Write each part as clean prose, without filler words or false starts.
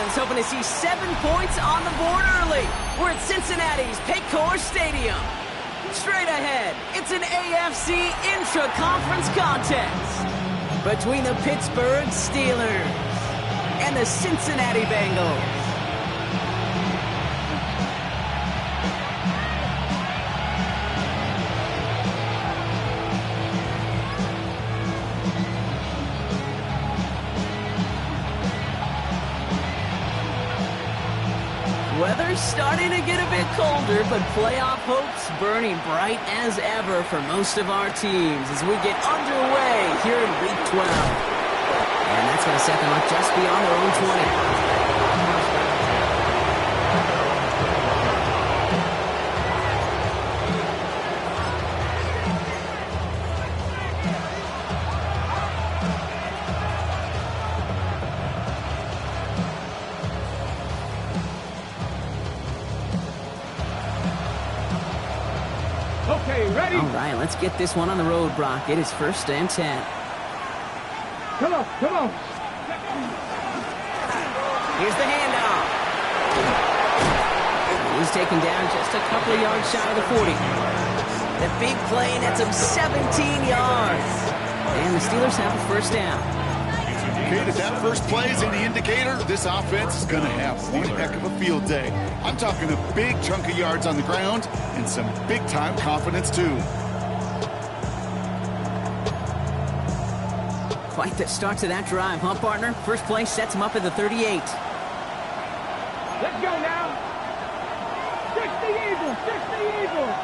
fans hoping to see 7 points on the board early. We're at Cincinnati's Paycor Stadium. Straight ahead, it's an AFC intra-conference contest between the Pittsburgh Steelers and the Cincinnati Bengals. Weather's starting to get a bit colder, but playoff hopes burning bright as ever for most of our teams as we get underway here in Week 12. And that's going to set them up just beyond their own 20. Okay, ready? All right, let's get this one on the road, Brock. It is 1st and 10. Come on, come on. Here's the handoff. He's taken down just a couple of yards shy of the 40. The big play nets him 17 yards. And the Steelers have a 1st down. Okay, if that first play is any indicator, this offense is going to have one heck of a field day. I'm talking a big chunk of yards on the ground and some big-time confidence, too. Quite the start to that drive, huh, partner? First play sets him up at the 38. Let's go now. 60 Eagles, 60 Eagles.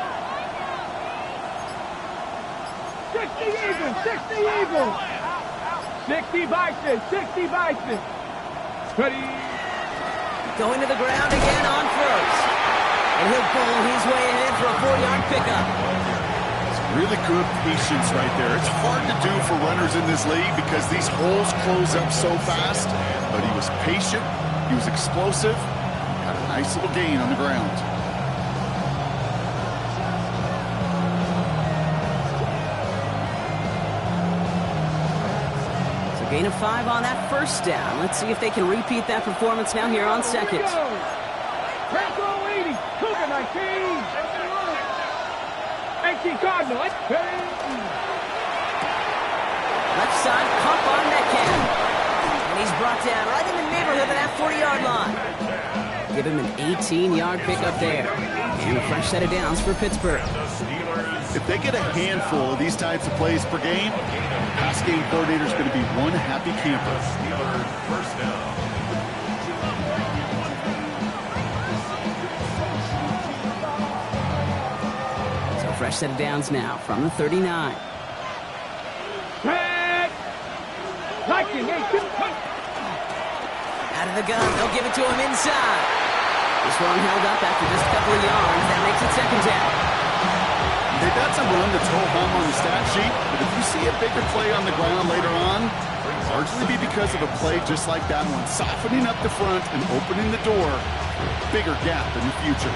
60 Eagles, 60 Eagles. 60 Bison, 60 Bison. Ready. Going to the ground again on first. And he'll pull his way ahead for a 4-yard pickup. It's really good patience right there. It's hard to do for runners in this league because these holes close up so fast. But he was patient, he was explosive, got a nice little gain on the ground. Gain of 5 on that 1st down. Let's see if they can repeat that performance now here on 2nd. Franco 80, Cougar 19. 18 Cardinal. Left side, pump on Metcalf. And he's brought down right in the neighborhood of that 40-yard line. Give him an 18-yard pickup there. And a fresh set of downs for Pittsburgh. If they get a handful of these types of plays per game, the pass game coordinator is going to be one happy camper. So a fresh set of downs now from the 39. Out of the gun, they'll give it to him inside. This one held up after just a couple of yards. That makes it 2nd down. That's a run that's ho-hum on the stat sheet, but if you see a bigger play on the ground later on, it'll largely be because of a play just like that one, softening up the front and opening the door for a bigger gap in the future.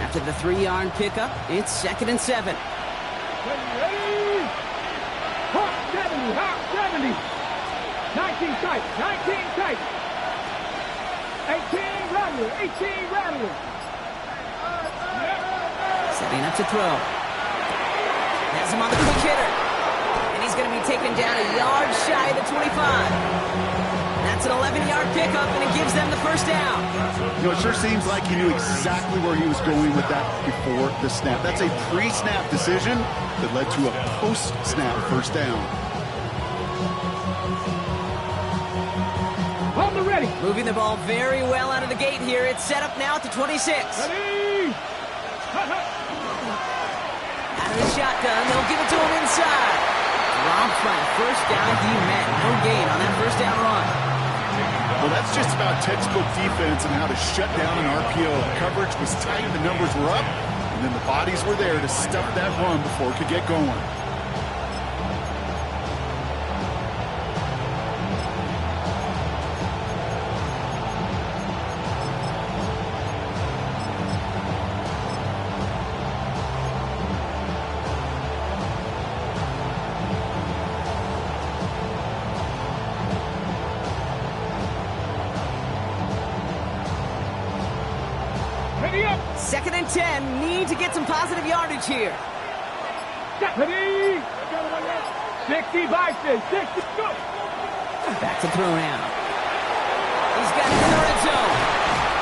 After the 3-yard pickup, it's 2nd and 7. Ready? Hot 70, hot 70. 19 tight, 19 tight. 18 Rattler, 18 Rattler. Setting up to throw. Has him on the quick hitter. And he's going to be taken down a yard shy of the 25. That's an 11-yard pickup, and it gives them the 1st down. You know, it sure seems like he knew exactly where he was going with that before the snap. That's a pre-snap decision that led to a post-snap 1st down. Ready. Moving the ball very well out of the gate here. It's set up now at the 26. Ready. Out of the shotgun, they'll give it to him inside. Dropped by the 1st down he met. No gain on that 1st down run. Well, that's just about textbook defense and how to shut down an RPO. The coverage was tight, the numbers were up, and then the bodies were there to stuff that run before it could get going. 2nd and 10. Need to get some positive yardage here. Ready? 60 boxes. 60. Go. Back to throw now. He's got it in the red zone.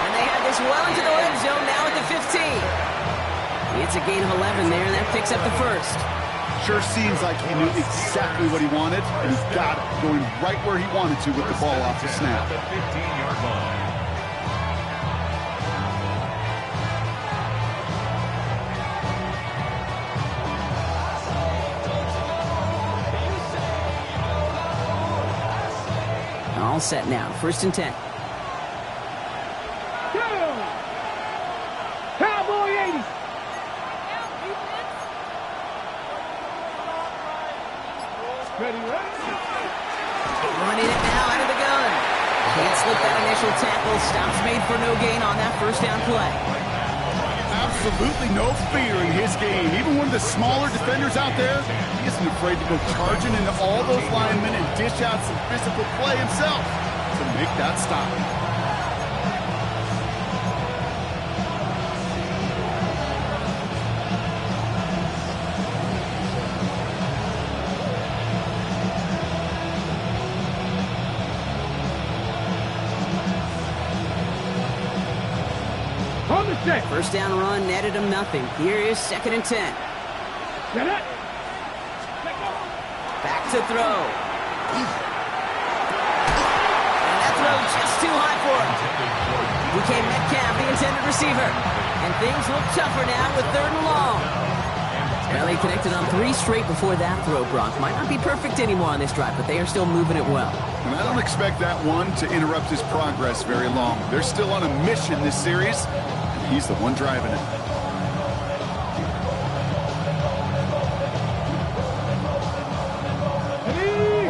And they have this well into the red zone now at the 15. It's a gain of 11 there, and that picks up the first. Sure seems like he knew exactly what he wanted, and he got it going right where he wanted to with the ball off the snap. The 15-yard line. All set now. 1st and 10. Cowboy 80. Ready, ready. Running it now out of the gun. Can't slip that initial tackle. Stops made for no gain on that 1st down play. Absolutely no fear in his game. Even one of the smaller defenders out there, he isn't afraid to go charging into all those linemen and dish out some physical play himself to make that stop. On the set. 1st down run netted him nothing. Here is 2nd and 10. Set it. Back to throw. And that throw just too high for him. DK Metcalf, the intended receiver. And things look tougher now with 3rd and long. Well, they connected on 3 straight before that throw, Brock. Might not be perfect anymore on this drive, but they are still moving it well. And I don't expect that one to interrupt his progress very long. They're still on a mission this series, and he's the one driving it.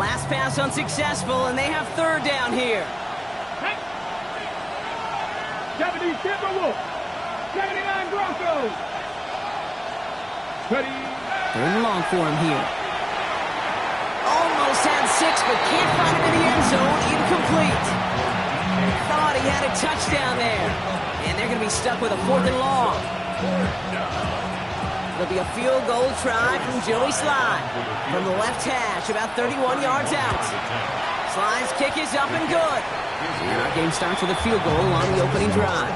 Last pass unsuccessful, and they have 3rd down here. 70 Timberwolves. 79 Broncos. Ready. 3rd and long for him here. Almost had 6, but can't find him in the end zone. Incomplete. Thought he had a touchdown there. And they're going to be stuck with a 4th and long. It'll be a field goal try from Joey Sly. From the left hash, about 31 yards out. Sly's kick is up and good. And our game starts with a field goal on the opening drive.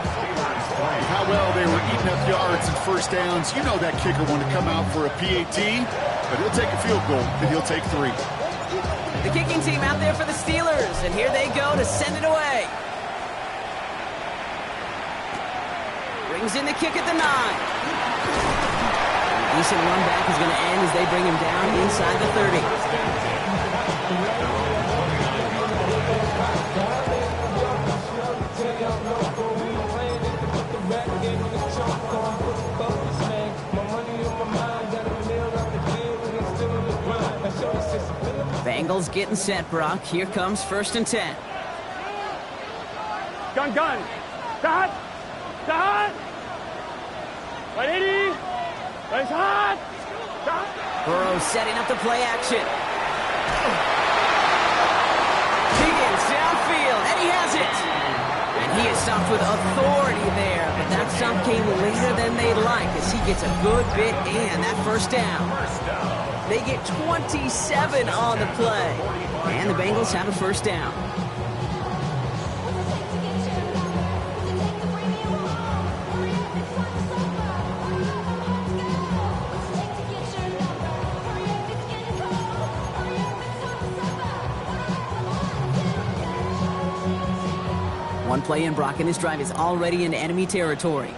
How well they were eating up yards and 1st downs. You know that kicker wanted to come out for a PAT, but he'll take a field goal, and he'll take 3. The kicking team out there for the Steelers, and here they go to send it away. Brings in the kick at the 9. Decent run back is going to end as they bring him down inside the 30. Bengals getting set, Brock. Here comes 1st and 10. Gun. Start. 180. It's hot. Start. Burrow setting up the play action. Higgins downfield, and he has it. And he is stopped with authority there, but that stop came later than they'd like as he gets a good bit and that 1st down. They get 27 on the play. And the Bengals have a 1st down. One play in, Brock, and this drive is already into enemy territory.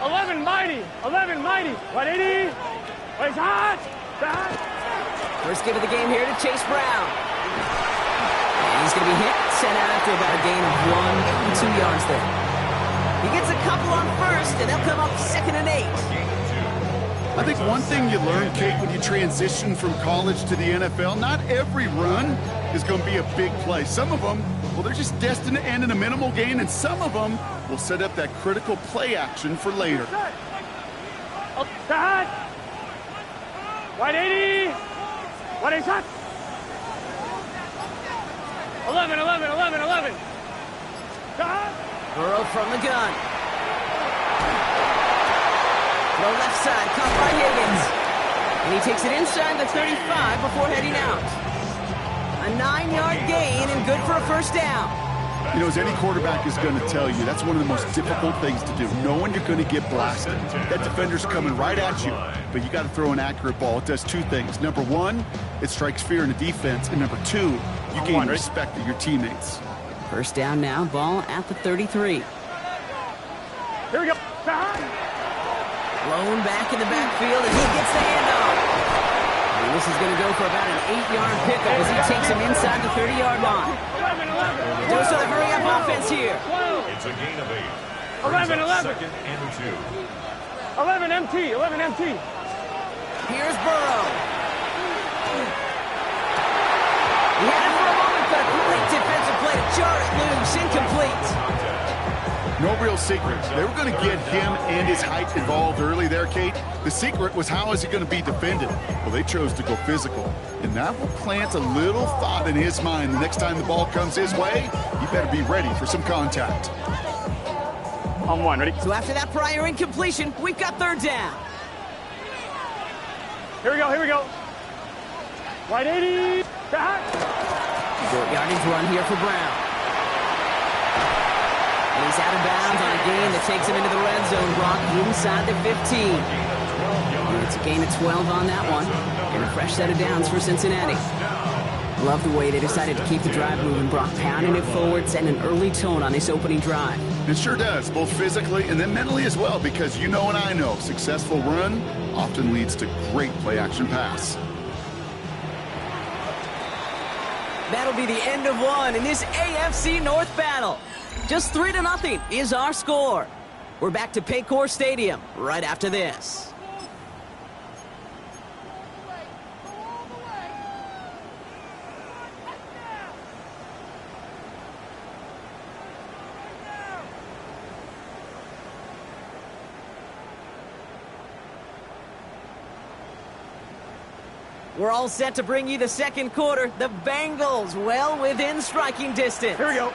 11 mighty. 180. It's hot. First give of the game here to Chase Brown. And he's going to be hit, sent out after about a gain of 1 2 yards there. He gets a couple on 1st, and they'll come up 2nd and 8. I think one thing you learn, Kate, when you transition from college to the NFL, not every run is going to be a big play. Some of them, well, they're just destined to end in a minimal gain, and some of them will set up that critical play action for later. Start. 180. What is hot? 11. Start. Burrow from the gun. Throw left side, caught by Higgins. And he takes it inside the 35 before heading out. A 9-yard gain and good for a first down. You know, as any quarterback is going to tell you, that's one of the most difficult things to do, knowing you're going to get blasted. That defender's coming right at you, but you got to throw an accurate ball. It does two things. Number one, it strikes fear in the defense, and number two, you gain respect of your teammates. First down now, ball at the 33. Here we go. Blown back in the backfield, and he gets the handoff. And this is going to go for about an 8-yard pickup as he takes him inside the 30-yard line. 11. Dose of the hurry-up offense here. It's a gain of 8. 11. Second and 2. 11 MT. Here's Burrow. He had it for a moment, but a great defensive play to jar it loose. Incomplete. No real secret. They were going to get him and his height involved early there, Kate. The secret was, how is he going to be defended? Well, they chose to go physical. And that will plant a little thought in his mind. The next time the ball comes his way, he better be ready for some contact. On one, ready? So after that prior incompletion, we've got third down. Here we go. Wide 80. Short yardage run here for Brown. And he's out of bounds on a gain that takes him into the red zone, Brock, inside the 15. And it's a gain of 12 on that one. And a fresh set of downs for Cincinnati. Love the way they decided to keep the drive moving, Brock, pounding it forward, setting an early tone on this opening drive. It sure does, both physically and then mentally as well, because you know and I know, successful run often leads to great play-action pass. That'll be the end of one in this AFC North battle. Just 3-0 is our score. We're back to Paycor Stadium right after this. We're all set to bring you the second quarter. The Bengals well within striking distance. Here we go.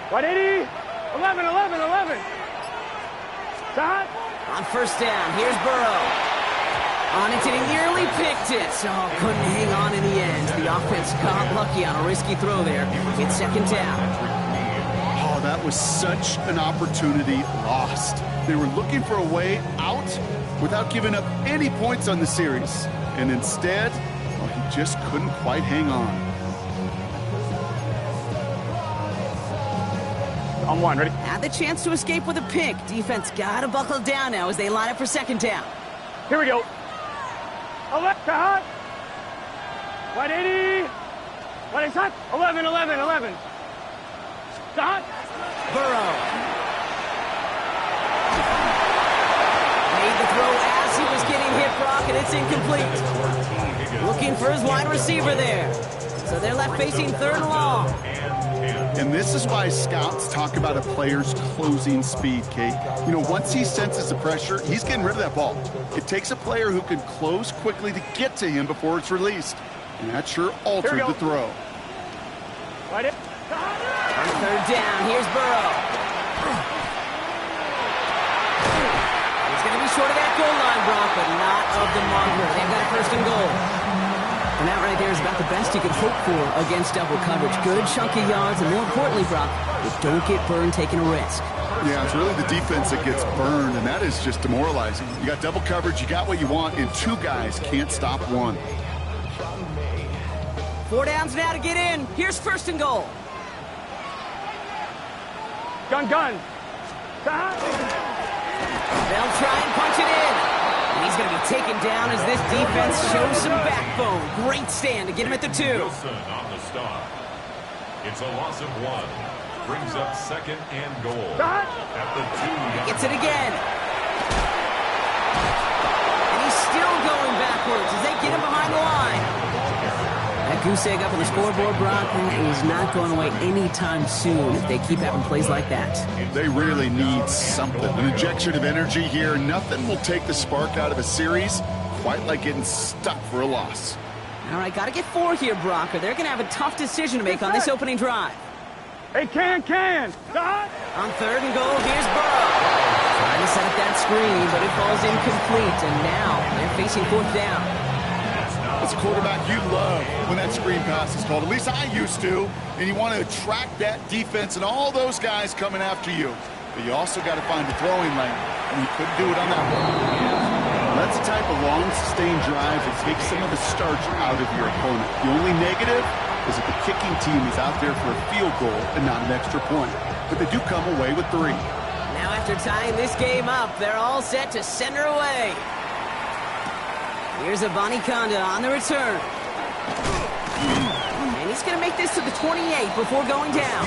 180. 11. Shot. On first down, here's Burrow. On it, and he nearly picked it. So couldn't hang on in the end. The offense got lucky on a risky throw there. It's second down. Oh, that was such an opportunity lost. They were looking for a way out without giving up any points on the series. And instead, well, he just couldn't quite hang on. On one, ready? Had the chance to escape with a pick. Defense got to buckle down now as they line up for second down. Here we go. 11. Shot. 180. 180 shot. 11. Shot. Burrow. Made the throw as he was getting hit, Brock, and it's incomplete. Looking for his wide receiver there. So they're left facing third and long. And this is why scouts talk about a player's closing speed, Kate. You know, once he senses the pressure, he's getting rid of that ball. It takes a player who can close quickly to get to him before it's released. And that sure altered the throw. Right in. On third down, here's Burrow. He's going to be short of that goal line, Brock, but not of the marker. They've got a first and goal. And that right there is about the best you could hope for against double coverage. Good chunky yards, and more importantly, Brock, you don't get burned taking a risk. Yeah, it's really the defense that gets burned, and that is just demoralizing. You got double coverage, you got what you want, and two guys can't stop one. 4 downs now to get in. Here's first and goal. Gun. Shot. They'll try and punch it in. And he's going to be taken down as this defense shows some backbone. Great stand to get him at the 2. Wilson on the stop. It's a loss of 1. Brings up second and goal. Shot. At the 2. Gets it again. And he's still going backwards as they get him behind the line. That goose egg up on the scoreboard, Brock, is not going away anytime soon if they keep having plays like that. They really need something. An injection of energy here. Nothing will take the spark out of a series quite like getting stuck for a loss. All right, got to get 4 here, Brock, or they're going to have a tough decision to make on this opening drive. Hey, can. On 3rd and goal, here's Burrow. Trying to set up that screen, but it falls incomplete, and now they're facing 4th down. As a quarterback, you love when that screen pass is called. At least I used to. And you want to attract that defense and all those guys coming after you. But you also got to find the throwing lane. And you couldn't do it on that one. That's the type of long, sustained drive that takes some of the starch out of your opponent. The only negative is that the kicking team is out there for a field goal and not an extra point. But they do come away with 3. Now after tying this game up, they're all set to send her away. Here's Abanikanda on the return. And he's going to make this to the 28 before going down.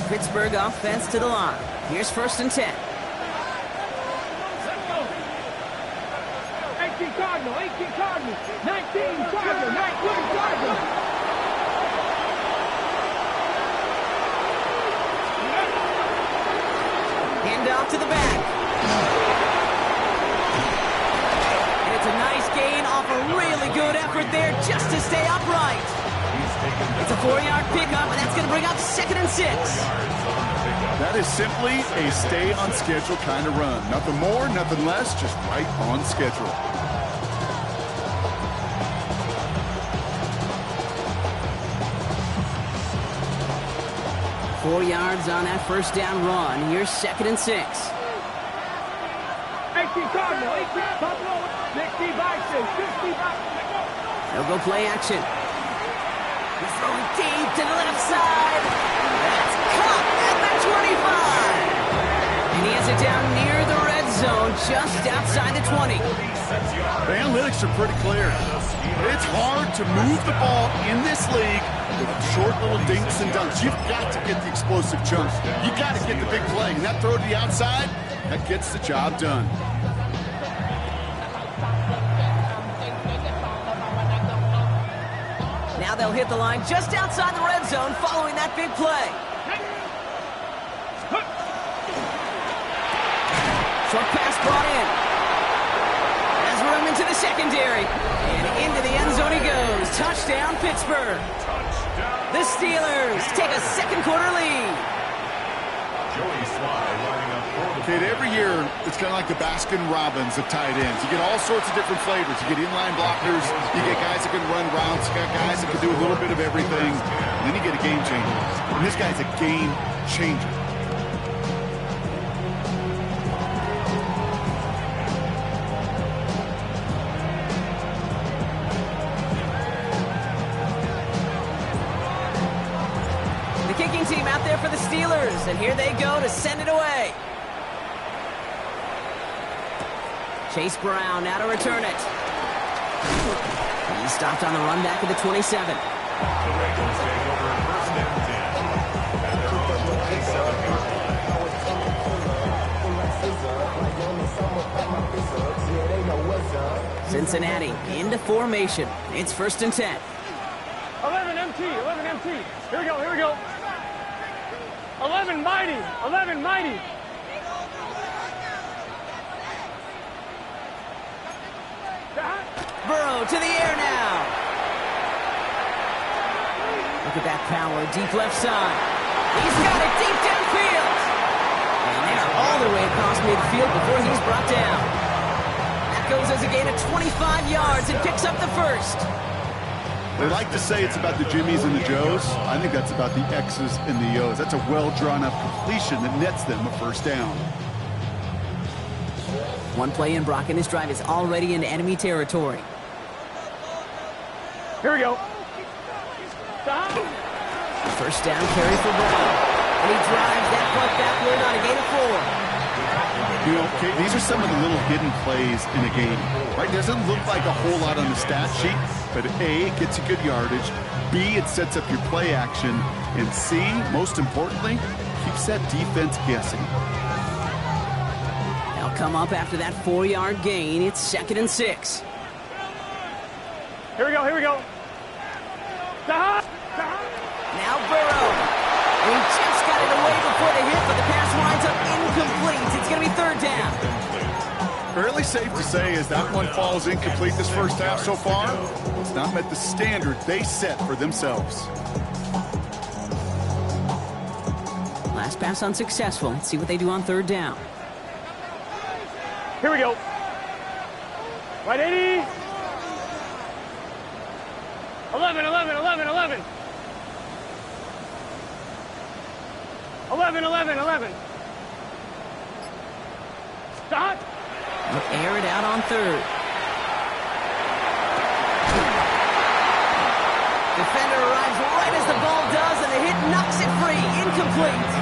Pittsburgh offense to the line. Here's 1st and 10. 18 Cardinal, 19 Cardinal. Hand off to the back. And it's a nice gain off a really good effort there just to stay upright. It's a 4-yard pickup, and that's going to bring up 2nd and 6. That is simply a stay-on-schedule kind of run. Nothing more, nothing less, just right on schedule. Four yards on that 1st down run. Here's 2nd and 6. 18 Cardinal, 18 Buffalo, 60 Bison, 60 Bison. They'll go play action. He's throwing deep to the left side. That's caught at the 25. And he has it down near the red zone, just outside the 20. The analytics are pretty clear. It's hard to move the ball in this league with short little dinks and dunks. You've got to get the explosive chunk. You got to get the big play. And that throw to the outside, that gets the job done. Now they'll hit the line just outside the red zone following that big play. Short pass brought in. Has room into the secondary. And into the end zone he goes. Touchdown, Pittsburgh. The Steelers take a 2nd quarter lead. Kid, every year, it's kind of like the Baskin-Robbins of tight ends. You get all sorts of different flavors. You get inline blockers. You get guys that can run routes. You got guys that can do a little bit of everything. And then you get a game changer. And this guy's a game changer. The kicking team out there for the Steelers, and here they go to send it away. Chase Brown now to return it. He stopped on the run back at the 27. The Ravens take over 1st and 10. And they're on the 27-yard line. Cincinnati into formation. It's 1st and 10. 11 MT. Here we go. 11 mighty. Burrow to the air now. Look at that power, deep left side. He's got it deep downfield. And they're all the way across midfield before he's brought down. That goes as a gain of 25 yards and picks up the 1st. They like to say it's about the Jimmies and the Joes. I think that's about the X's and the O's. That's a well-drawn-up completion that nets them a 1st down. One play in, Brock, and this drive is already into enemy territory. Here we go. 1st down carry for Brown. And he drives that punt backward on a gain of 4. You know, Kate, these are some of the little hidden plays in a game. Right? It doesn't look like a whole lot on the stat sheet, but A, it gets you good yardage. B, it sets up your play action. And C, most importantly, keeps that defense guessing. They'll come up after that 4-yard gain. It's 2nd and 6. Here we go. Now Burrow. And he just got it away for the hit, but the pass winds up incomplete. It's going to be third down. Fairly safe to say as that one falls incomplete this first half so far, it's not met the standard they set for themselves. Last pass unsuccessful. Let's see what they do on third down. Here we go. Right, 80. 11, 11, 11, 11. 11, 11, 11. Stop. Air it out on third. Defender arrives right as the ball does, and the hit knocks it free. Incomplete.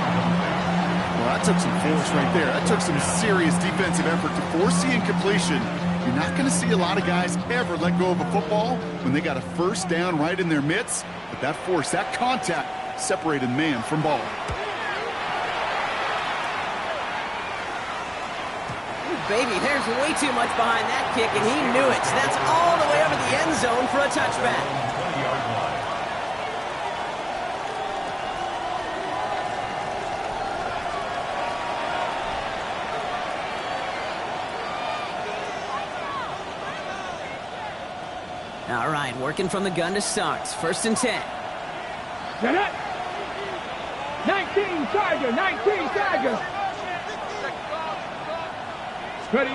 Well, that took some force right there. That took some serious defensive effort to force the incompletion. You're not going to see a lot of guys ever let go of a football when they got a first down right in their midst. But that force, that contact, separated man from ball. Baby, there's way too much behind that kick, and he knew it. That's all the way over the end zone for a touchback. 20-yard line. All right, working from the gun to start. First and 10. Get it. 19 Tiger, 19 Tiger. Ready.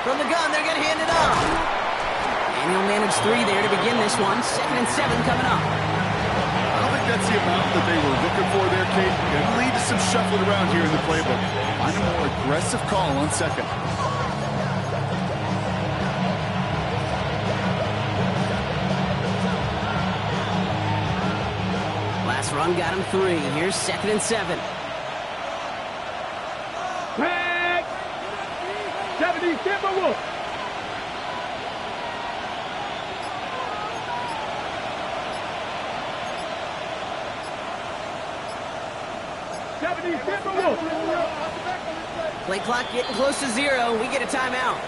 From the gun, they're going to hand it off. And he'll manage 3 there to begin this one. 2nd and 7 coming up. I don't think that's the amount that they were looking for there, Kate. It'll lead to some shuffling around here in the playbook. Find a more aggressive call on second. Last run got him 3. Here's 2nd and 7. Back. 70 Timberwolves. Play clock getting close to 0. We get a timeout.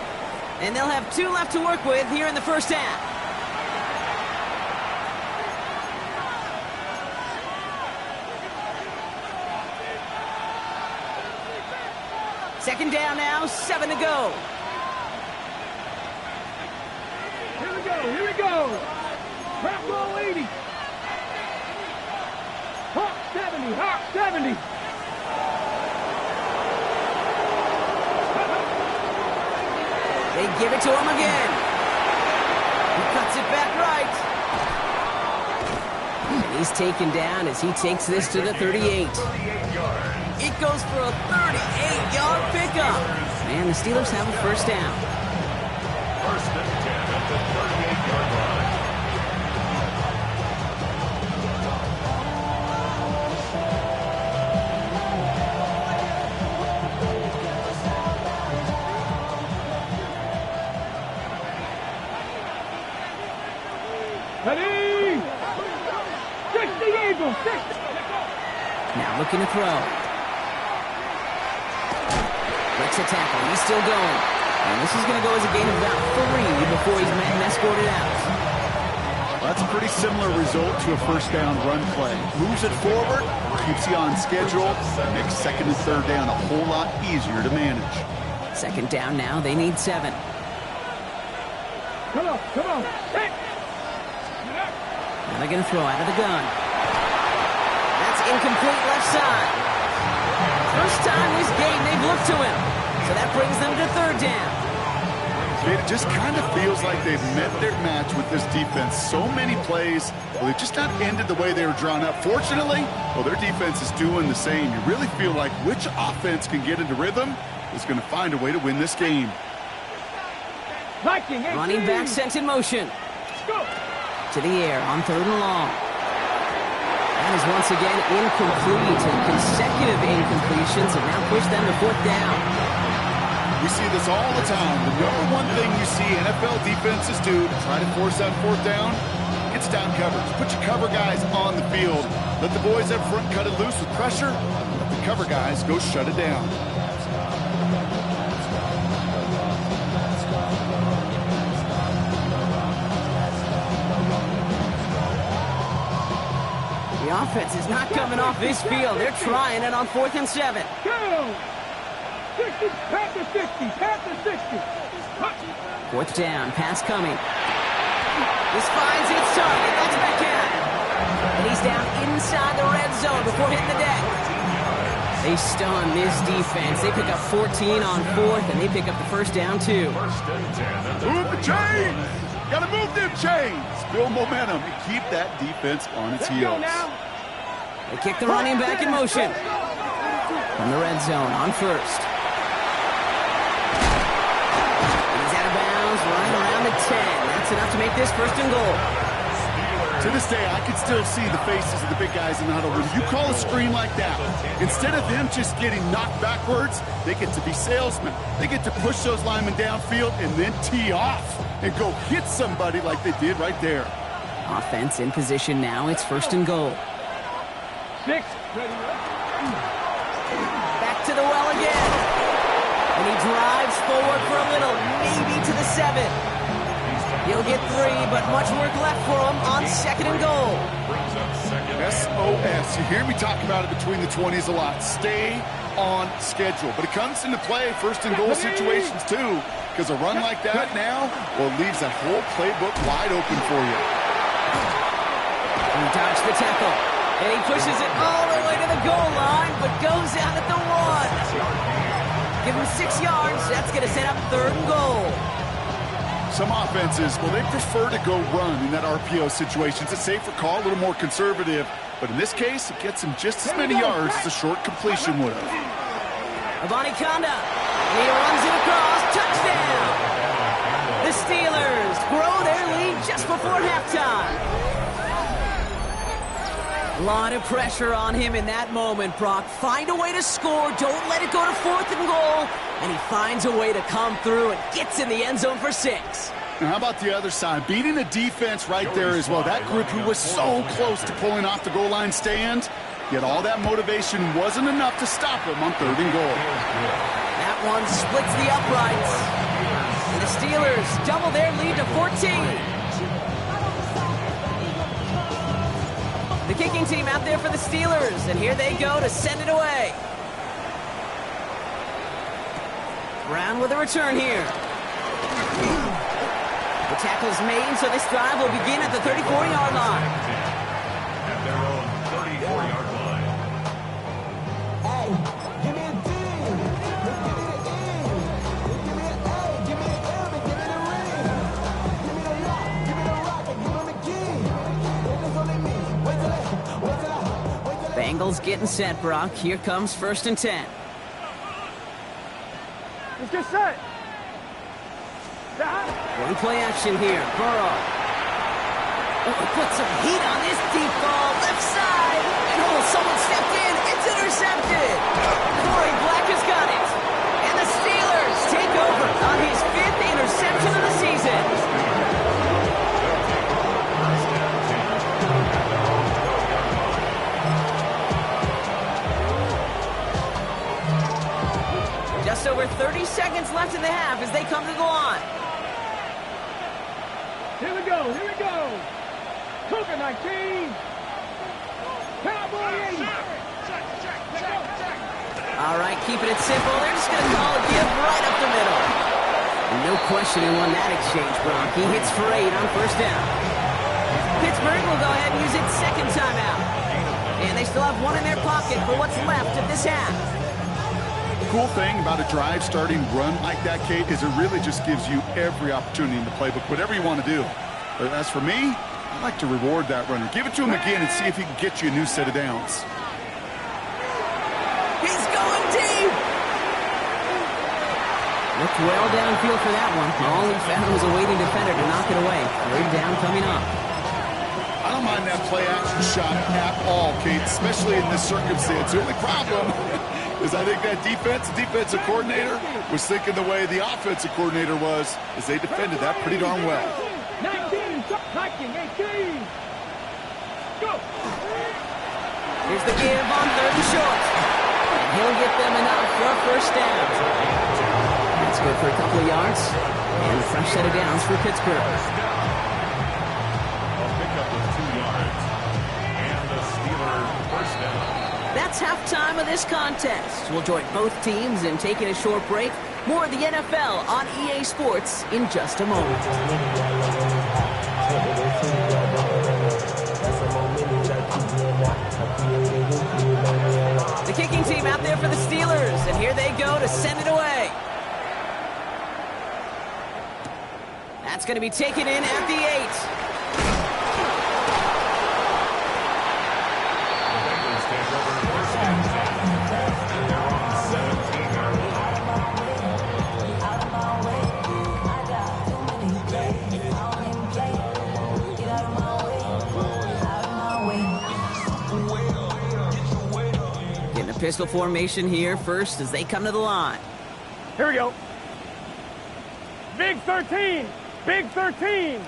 And they'll have 2 left to work with here in the first half. Second down now, 7 to go. Here we go, here we go. Rap roll 80. Hawk 70, Hawk 70. They give it to him again. He cuts it back right. And he's taken down as he takes this to the 38. It goes for a 38-yard pickup. And the Steelers have a first down. First and 10 at the 38-yard line. Ready. 60 Eagles, 60. Now looking to throw. Breaks a tackle. He's still going. And this is going to go as a gain of about 3 before he's met and escorted out. That's a pretty similar result to a first down run play. Moves it forward, keeps you on schedule, and makes second and third down a whole lot easier to manage. Second down now. They need 7. Come on, come on. Hey. Now they're going to throw out of the gun. That's incomplete left side. First time this game they've looked to him. So that brings them to third down. It just kind of feels like they've met their match with this defense. So many plays, well, they've just not ended the way they were drawn up. Fortunately, well, their defense is doing the same. You really feel like which offense can get into rhythm is going to find a way to win this game. Viking, Running back sent in motion. Go. To the air on 3rd and long. That is once again incomplete, and consecutive incompletions have now pushed them to 4th down. We see this all the time. The number one thing you see NFL defenses do to try to force that 4th down, it's down coverage. Put your cover guys on the field. Let the boys up front cut it loose with pressure. Let the cover guys go shut it down. The offense is not coming off this field. They're trying it on 4th and 7. Go! 60, pass to 60, pass to 60. 4th down, pass coming. This finds its target. That's Metcalf. And he's down inside the red zone before hitting the deck. They stun this defense. They pick up 14 on 4th, and they pick up the first down, too. Move the chains! Gotta move them chains! Build momentum and keep that defense on its heels. They kick the running back in motion. From the red zone on 1st. He's out of bounds, running around the 10. That's enough to make this 1st and goal. To this day, I can still see the faces of the big guys in the huddle room. You call a screen like that, instead of them just getting knocked backwards, they get to be salesmen. They get to push those linemen downfield and then tee off and go hit somebody like they did right there. Offense in position now. It's 1st and goal. 6. Back to the well again. And he drives forward for a little, maybe to the 7. He'll get 3, but much work left for him on 2nd and goal. SOS. You hear me talk about it between the 20s a lot. Stay on schedule. But it comes into play 1st and goal situations too, because a run like that now, well, it leaves that whole playbook wide open for you. He dodged the tackle, and he pushes it all the way to the goal line, but goes out at the 1. Give him 6 yards. That's going to set up 3rd and goal. Some offenses, well, they prefer to go run in that RPO situation. It's a safer call, a little more conservative. But in this case, it gets him just as many yards as a short completion would have. Abanikanda. He runs it across. Touchdown! The Steelers grow their lead just before halftime. A lot of pressure on him in that moment, Brock. Find a way to score. Don't let it go to 4th and goal. And he finds a way to come through and gets in the end zone for 6. Now, how about the other side? Beating the defense right there as well. That group who was so close to pulling off the goal line stand, yet all that motivation wasn't enough to stop him on 3rd and goal. That one splits the uprights. And the Steelers double their lead to 14. The kicking team out there for the Steelers, and here they go to send it away. Brown with a return here. The tackle's made, so this drive will begin at the 34-yard line. At their own 34-yard line. Hey, give me a D. Give me the E. Give me an A. Give me the M. Give me the ring. Give me the lock. Give me the rock. And give me the key. It's only me. Wait till I. Bengals getting set, Brock. Here comes 1st and 10. Let's get set. One play action here. Burrow. Oh, put some heat on this deep ball. Left side. And someone stepped in. It's intercepted. Corey Black has got it. And the Steelers take over on his 5th interception of the season. Just over 30 seconds left in the half as they come to the line. Here we go, here we go. Cougar 19. Cowboy 80. All right, keeping it simple. They're just going to call a give right up the middle. And no question who won that exchange, Brock. He hits for 8 on 1st down. Pittsburgh will go ahead and use its 2nd timeout. And they still have one in their pocket for what's left of this half. Cool thing about a drive starting run like that, Kate, is it really just gives you every opportunity in the playbook, whatever you want to do. But as for me, I like to reward that runner. Give it to him again and see if he can get you a new set of downs. He's going deep. Looked well downfield for that one. All he found was a waiting defender to knock it away. 3rd down coming up. I don't mind that play action shot at all, Kate, especially in this circumstance. The only problem is I think that defensive coordinator was thinking the way the offensive coordinator was as they defended that pretty darn well. 19, 18. Go. Here's the give on 3rd and short. And he'll get them enough for a 1st down. That's good for a couple of yards. And a fresh set of downs for Pittsburgh. A pickup of 2 yards. And the Steelers this contest. We'll join both teams in taking a short break. More of the NFL on EA Sports in just a moment. The kicking team out there for the Steelers, and here they go to send it away. That's going to be taken in at the 8. Getting a pistol formation here first as they come to the line. Here we go. Big 13. Big 13.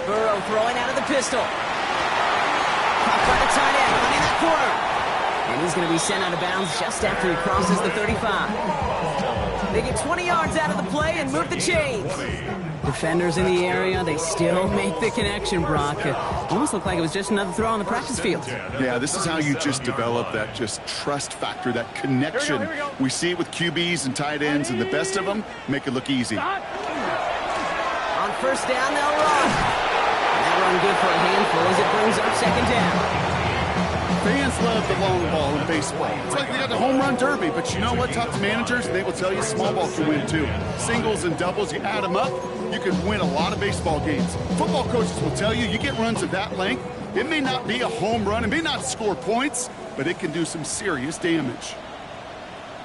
Burrow throwing out of the pistol. Caught by the tight end, running that corner. And he's going to be sent out of bounds just after he crosses the 35. They get 20 yards out of the play and move the chains. Defenders in the area, they still make the connection, Brock. It almost looked like it was just another throw on the practice field. Yeah, this is how you just develop that just trust factor, that connection. Here we go. We see it with QBs and tight ends, and the best of them make it look easy. On first down, they'll run. And that run good for a handful as it brings up second down. Fans love the long ball in baseball. It's like they got the home run derby, but you know what? Talk to managers, and they will tell you small ball can win too. Singles and doubles, you add them up, you can win a lot of baseball games. Football coaches will tell you, you get runs of that length, it may not be a home run, it may not score points, but it can do some serious damage.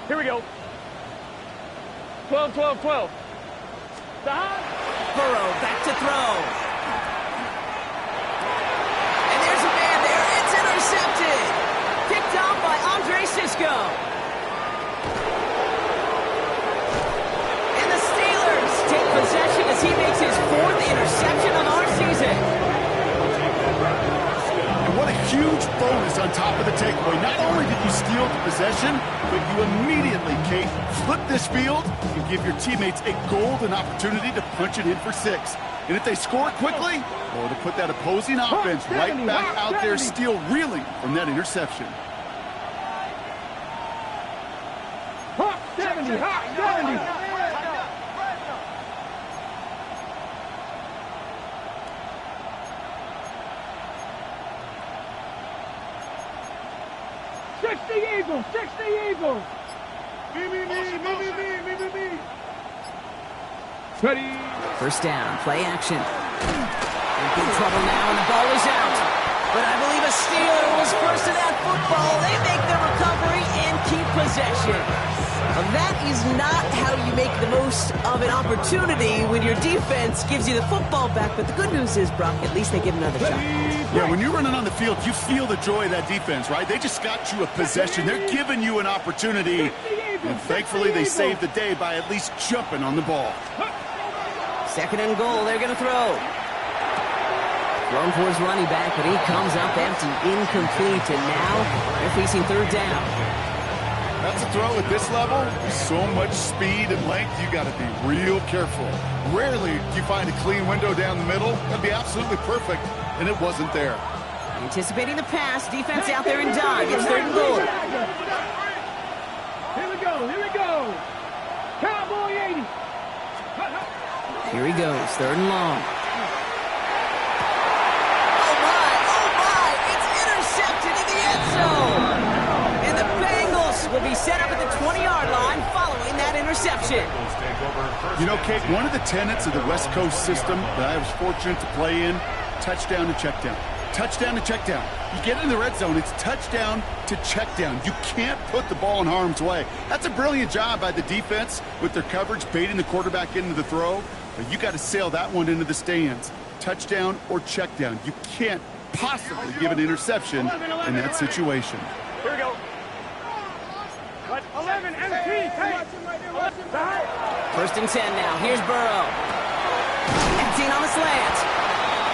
Here we go. 12. Burrow back to throw. And there's a man there. It's intercepted. Picked off by Andre Sisco. And the Steelers take possession as he makes his 4th interception of our season. And what a huge bonus on top of the takeaway. Not only did you steal the possession, but you immediately, Kate, flip this field and give your teammates a golden opportunity to punch it in for 6. And if they score quickly, well, to put that opposing offense right back out there, still reeling from that interception. 70. 60 Eagles! 60 Eagles! Me. Ready. First down, play action. In big trouble now, and the ball is out. But I believe a Steeler was first to that football. They make the recovery and keep possession. That is not how you make the most of an opportunity when your defense gives you the football back. But the good news is, Brock, at least they give another shot. Yeah, when you're running on the field, you feel the joy of that defense, right? They just got you a possession. They're giving you an opportunity. And thankfully, they saved the day by at least jumping on the ball. Second and goal, they're going to throw. Thrown for his running back, but he comes up empty, incomplete, and now they're facing third down. That's a throw at this level. With so much speed and length, you got to be real careful. Rarely do you find a clean window down the middle. That'd be absolutely perfect, and it wasn't there. Anticipating the pass, defense out there in dime. It's third and goal. Here we go. Cowboy 80. Here he goes, third and long. Oh my, it's intercepted in the end zone. And the Bengals will be set up at the 20-yard line following that interception. You know, Kate, one of the tenets of the West Coast system that I was fortunate to play in, touchdown to check down. Touchdown to check down. You get in the red zone, it's touchdown to check down. You can't put the ball in harm's way. That's a brilliant job by the defense with their coverage, baiting the quarterback into the throw. But you got to sail that one into the stands. Touchdown or check down. You can't possibly give an interception in that situation. Here we go. 11, MT, First and 10 now. Here's Burrow. Emptying on the slant.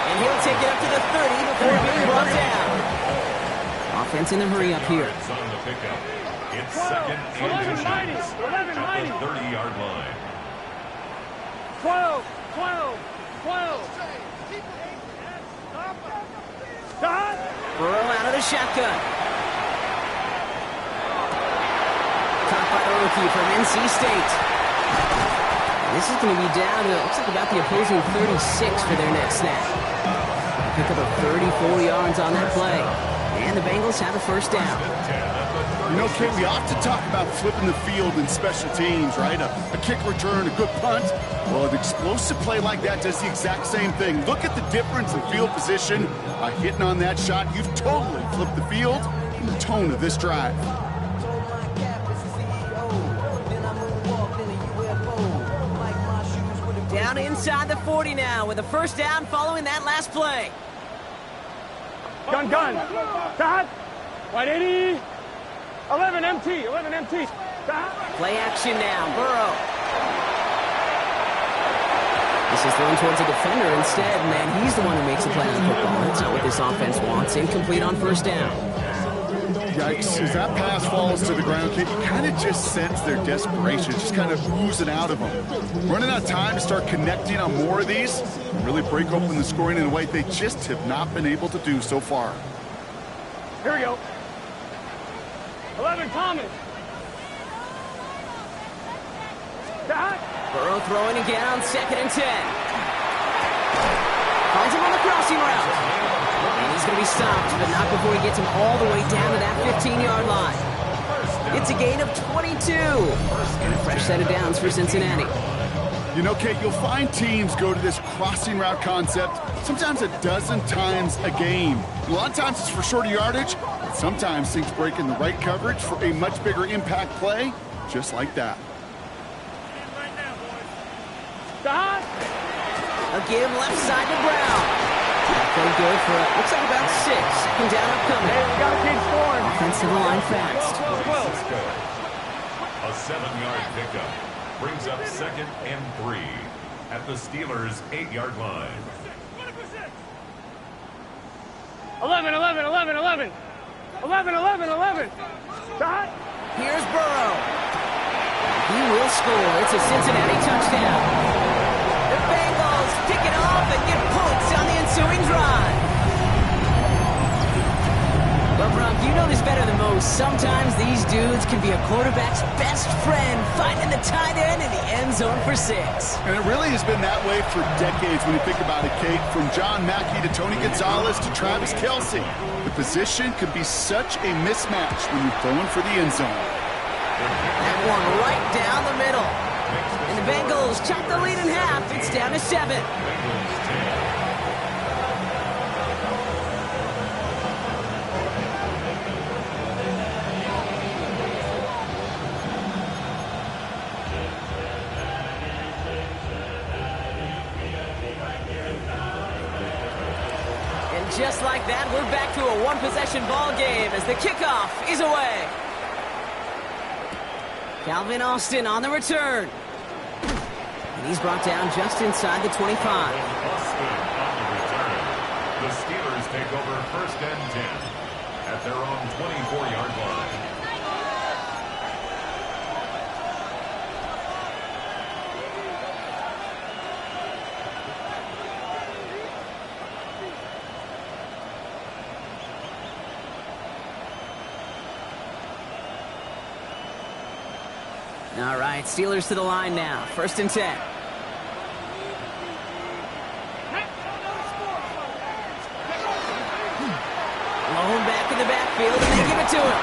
And he'll take it up to the 30 before being brought down. Offense in the hurry up here. It's second and 11, 90, inches 11, at 90. the 30-yard line. 12, 12, 12. Dot. Burrow out of the shotgun. Caught by the rookie from NC State. This is going to be down to, looks like about the opposing 36 for their next snap. Pick up a 34 yards on that play. And the Bengals have a first down. You know, Kate, we often talk about flipping the field in special teams, right? A kick return, a good punt. Well, an explosive play like that does the exact same thing. Look at the difference in field position. By hitting on that shot, you've totally flipped the field and the tone of this drive. Down inside the 40 now with a first down following that last play. Gun. Dot. White 80. 11 MT. 11 MT. Dot. Play action now. Burrow. This is thrown towards a defender instead, and he's the one who makes the play on football. That's not what this offense wants. Incomplete on first down. Yikes, as that pass falls to the ground, Kate, you kind of just sense their desperation, just kind of oozing out of them. Running out of time to start connecting on more of these, and really break open the scoring in a way they just have not been able to do so far. Here we go. 11 Thomas. Dot. Burrow throwing again on 2nd and 10. Finds him on the crossing route. And he's going to be stopped, but not before he gets him all the way down to that 15-yard line. It's a gain of 22. And a fresh set of downs for Cincinnati. You know, Kate, you'll find teams go to this crossing route concept sometimes a dozen times a game. A lot of times it's for shorter yardage, but sometimes things break in the right coverage for a much bigger impact play, just like that. Dot. A give left side to Brown. That play good for, looks like about 6. Second down upcoming. Hey, we got to keep scoring. Offense to the line fast. A 7-yard pickup brings up 2nd and 3 at the Steelers' 8-yard line. 11. 11. Dot. Here's Burrow. He will score. It's a Cincinnati touchdown. The Bengals pick it off and get points on the ensuing drive. Well, Brock, you know this better than most. Sometimes these dudes can be a quarterback's best friend, finding the tight end in the end zone for 6. And it really has been that way for decades when you think about it, Kate. From John Mackey to Tony Gonzalez to Travis Kelce. The position could be such a mismatch when you're throwing for the end zone. That one right down the middle. And the Bengals chop the lead in half. It's down to 7. And just like that, we're back to a one-possession ball game as the kickoff is away. Calvin Austin on the return. And he's brought down just inside the 25. Austin on the return. The Steelers take over 1st and 10 at their own 24-yard line. All right, Steelers to the line now. 1st and 10. Lone back in the backfield, and they give it to him.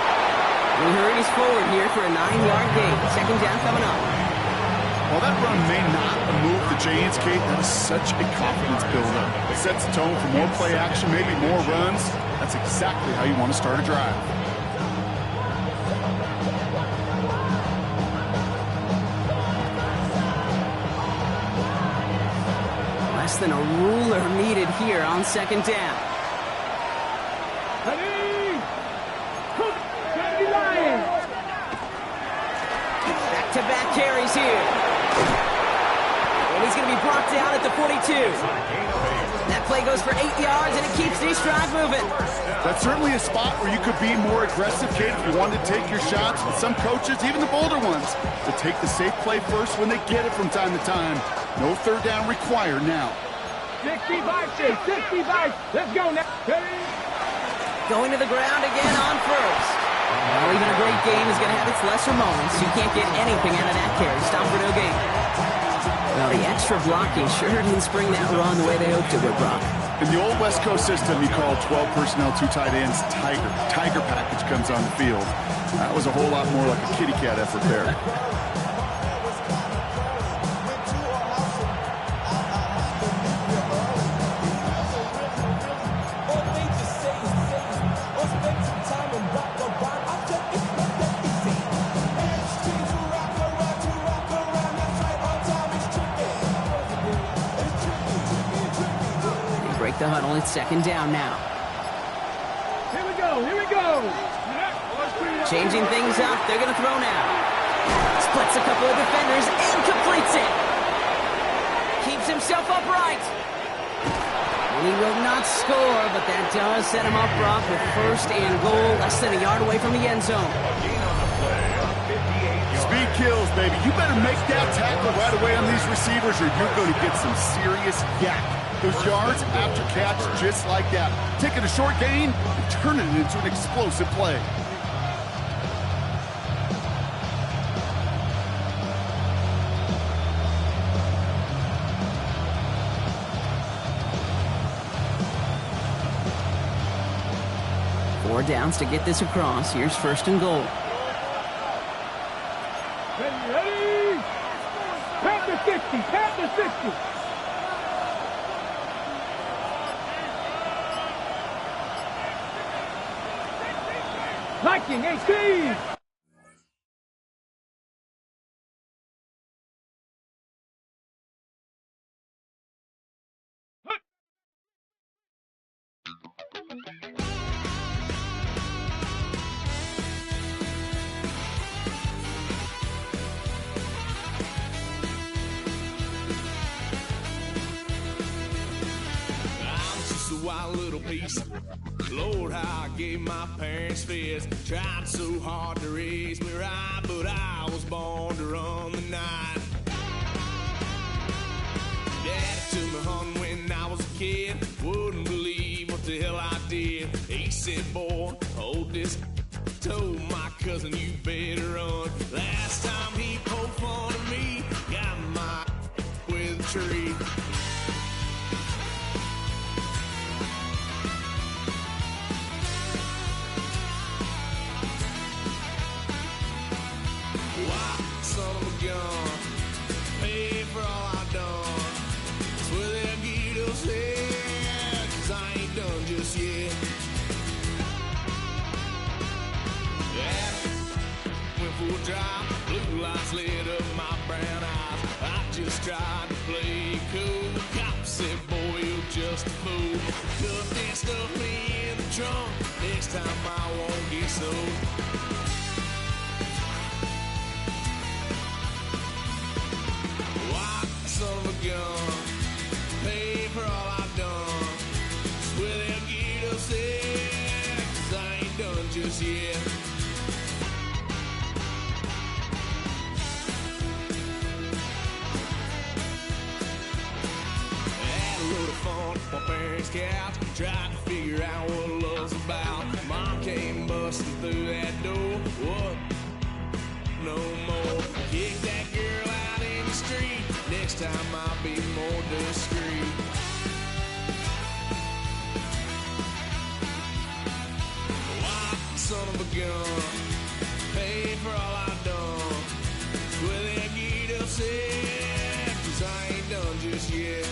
And he hurries forward here for a 9-yard gain. 2nd down coming up. While that run may not move the chains, Kate, that is such a confidence builder. It sets the tone for more play action, maybe more runs. That's exactly how you want to start a drive. Less than a ruler needed here on 2nd down. Back-to-back carries here. And he's going to be brought down at the 42. That play goes for 8 yards, and it keeps these drive moving. That's certainly a spot where you could be more aggressive, kid, if you wanted to take your shots. But some coaches, even the bolder ones, to take the safe play first when they get it from time to time. No third down required now. 65, 65. Let's go now. Going to the ground again on first. Well, even a great game is going to have its lesser moments. You can't get anything out of that carry. Stop for no gain. Well, the extra blocking sure didn't spring that run the way they hoped it would, Brock. In the old West Coast system, you call 12 personnel, 2 tight ends, Tiger. Tiger package comes on the field. That was a whole lot more like a kitty cat effort there. The huddle, it's second down now. Here we go, here we go. Changing things up, they're going to throw now. Splits a couple of defenders and completes it. Keeps himself upright. He will not score, but that does set him up, Brock, with first and goal, less than a yard away from the end zone. Speed kills, baby. You better make that tackle right away on these receivers or you're going to get some serious yak. Those yards after catch just like that. Taking a short gain and turning it into an explosive play. Four downs to get this across. Here's first and goal. Ready? Tap the 60, tap the 60. Liking 18. Wild little piece. Lord, how I gave my parents fist. Tried so hard to raise me right, but I was born to run the night. Daddy took me hunting when I was a kid. Wouldn't believe what the hell I did. He said, boy, hold this. Told my cousin, you better run. Last time he poked fun of me, got my with a tree. Son of a gun, pay for all I done. Swear they'll get us here, 'cause I ain't done just yet. Yeah, went for a drive, blue lights lit up my brown eyes. I just tried to play cool. Cop said, boy, you're just a fool. Cuffed and stuffed me in the trunk. Next time I won't get so. Son of a gun, pay for all I've done. Swear they'll get us there, 'cause I ain't done just yet. Had a load of fun on my parents' couch, tried to figure out what love's about. Mom came busting through that door. What? No more. Kick that girl out in the street. Next time I'll be more discreet. Why, son of a gun, pay for all I've done. Swear they'll get upset, 'cause I ain't done just yet.